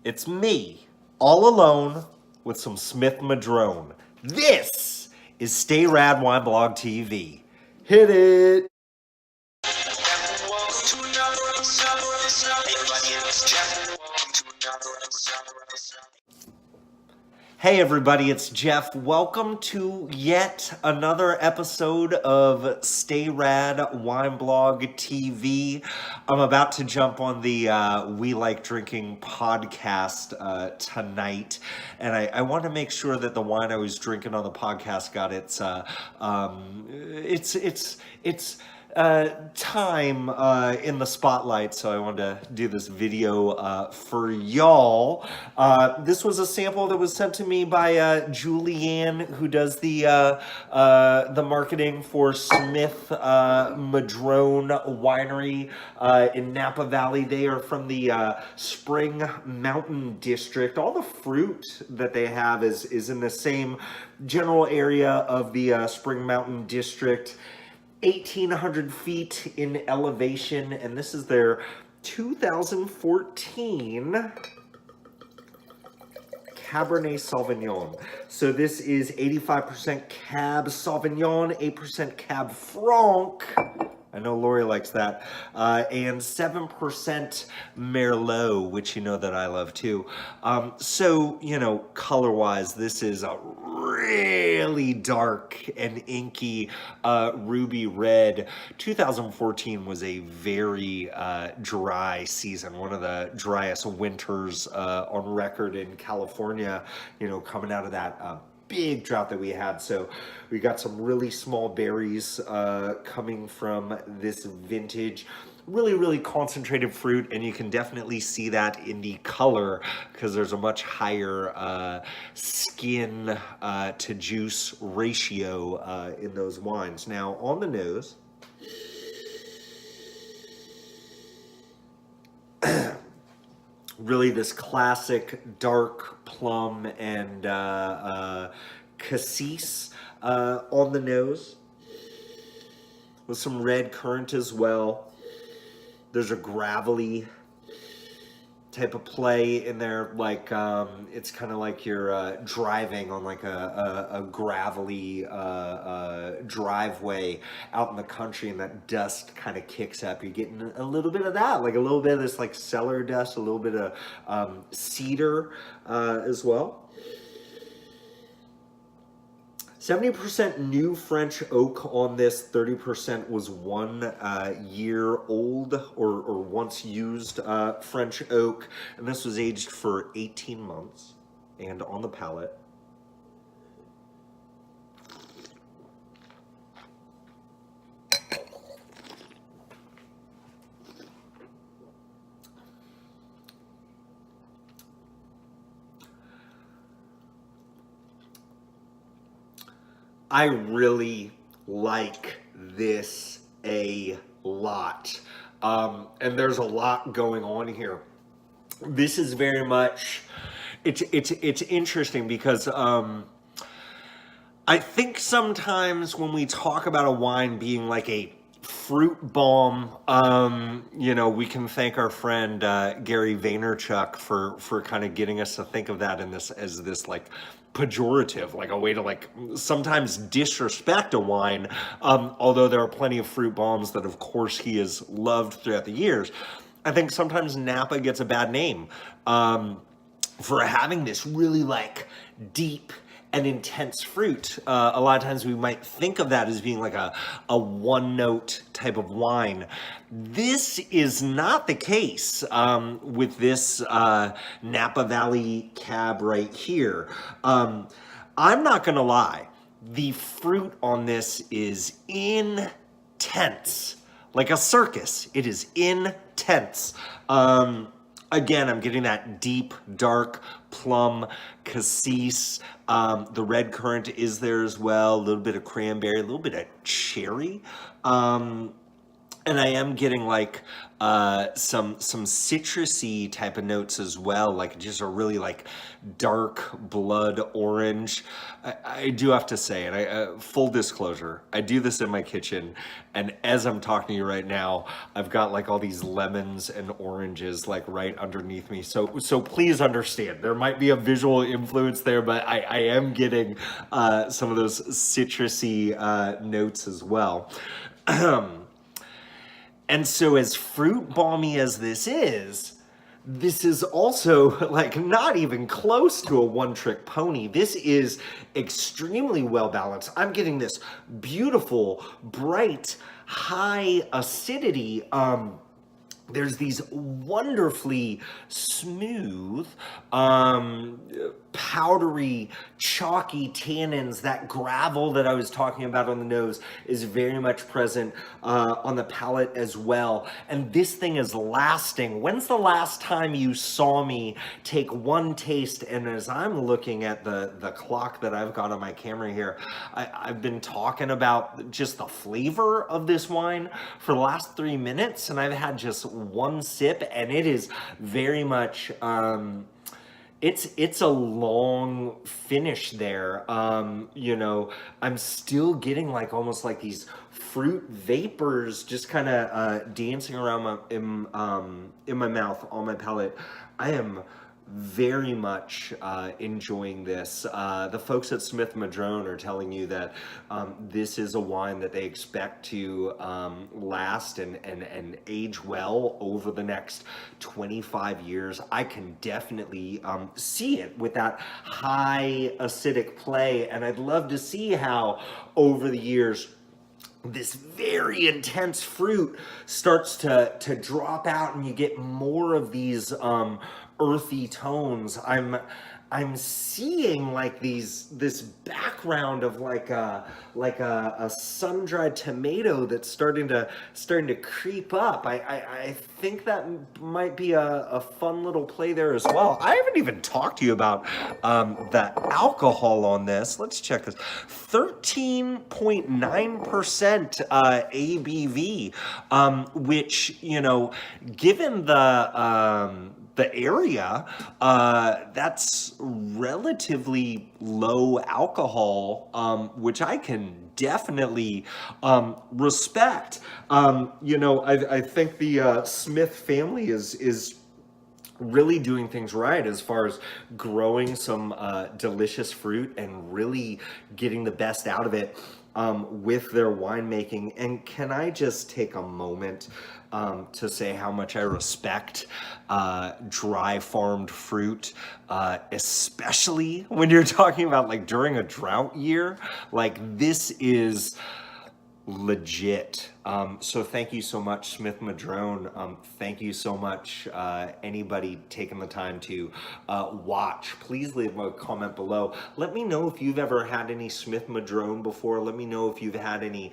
It's me, all alone, with some Smith-Madrone. This is Stay Rad Wine Blog TV. Hit it! Hey everybody, it's Jeff. Welcome to yet another episode of Stay Rad Wine Blog TV. I'm about to jump on the We Like Drinking podcast tonight, and I want to make sure that the wine I was drinking on the podcast got its time in the spotlight, so I wanted to do this video for y'all. This was a sample that was sent to me by Julianne, who does the marketing for Smith-Madrone Winery in Napa Valley. They are from the Spring Mountain District. All the fruit that they have is in the same general area of the Spring Mountain District. 1,800 feet in elevation, and this is their 2014 Cabernet Sauvignon. So this is 85% Cab Sauvignon, 8% Cab Franc. I know Lori likes that. And 7% Merlot, which you know that I love too. So, you know, color-wise, this is a really dark and inky ruby red. 2014 was a very dry season, one of the driest winters on record in California, you know, coming out of that big drought that we had. So we got some really small berries coming from this vintage. Really concentrated fruit, and you can definitely see that in the color because there's a much higher skin to juice ratio in those wines. Now on the nose, really this classic dark plum and cassis on the nose with some red currant as well. There's a gravelly type of play in there, like it's kind of like you're driving on like a gravelly driveway out in the country, and that dust kind of kicks up. You're getting a little bit of that, like a little bit of this like cellar dust, a little bit of cedar as well. 70% new French oak on this, 30% was 1 year old or once used French oak, and this was aged for 18 months. And on the palate, I really like this a lot. And there's a lot going on here. This is very much, it's interesting because I think sometimes when we talk about a wine being like a fruit bomb, you know, we can thank our friend Gary Vaynerchuk for kind of getting us to think of that in this as this like pejorative, like a way to like sometimes disrespect a wine, although there are plenty of fruit bombs that of course he has loved throughout the years. I think sometimes Napa gets a bad name for having this really like deep and intense fruit. A lot of times we might think of that as being like a one-note type of wine. This is not the case with this Napa Valley Cab right here. I'm not gonna lie, the fruit on this is intense. Like a circus, it is intense. Again, I'm getting that deep, dark plum cassis. The red currant is there as well. A little bit of cranberry, a little bit of cherry. And I am getting like some citrusy type of notes as well, like just a really like dark blood orange. I do have to say, and full disclosure, I do this in my kitchen, and as I'm talking to you right now, I've got like all these lemons and oranges like right underneath me. So please understand, there might be a visual influence there, but I am getting some of those citrusy notes as well. And so, as fruit balmy as this is also like not even close to a one trick pony. This is extremely well balanced. I'm getting this beautiful, bright, high acidity. There's these wonderfully smooth, powdery, chalky tannins. That gravel that I was talking about on the nose is very much present on the palate as well. And this thing is lasting. When's the last time you saw me take one taste? And as I'm looking at the clock that I've got on my camera here, I've been talking about just the flavor of this wine for the last 3 minutes, and I've had just one sip, and it is very much it's a long finish there. You know, I'm still getting like almost like these fruit vapors just kind of dancing around in my mouth, on my palate. I am very much enjoying this. The folks at Smith-Madrone are telling you that this is a wine that they expect to last and age well over the next 25 years. I can definitely see it with that high acidic play, and I'd love to see how over the years this very intense fruit starts to drop out and you get more of these earthy tones. I'm seeing like this background of like a sun-dried tomato that's starting to creep up. I think that might be a fun little play there as well. I haven't even talked to you about the alcohol on this. Let's check this. 13.9% ABV, which, you know, given the area, that's relatively low alcohol, which I can definitely respect. You know, I think the Smith family is really doing things right as far as growing some delicious fruit and really getting the best out of it with their winemaking. And can I just take a moment to say how much I respect dry farmed fruit, especially when you're talking about like during a drought year. Like this is legit. So thank you so much, Smith-Madrone. Thank you so much, anybody taking the time to watch. Please leave a comment below. Let me know if you've ever had any Smith-Madrone before. Let me know if you've had any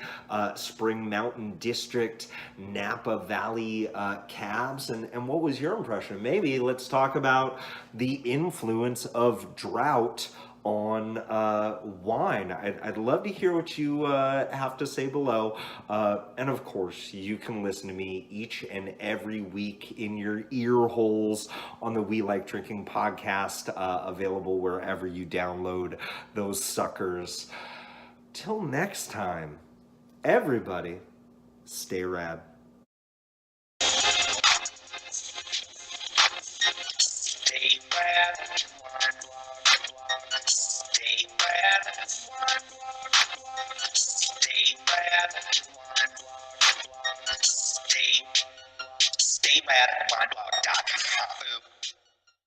Spring Mountain District, Napa Valley cabs, and what was your impression? Maybe let's talk about the influence of drought on wine. I'd love to hear what you have to say below. And of course, you can listen to me each and every week in your ear holes on the We Like Drinking podcast, available wherever you download those suckers. Till next time, everybody, stay rad. Stay rad.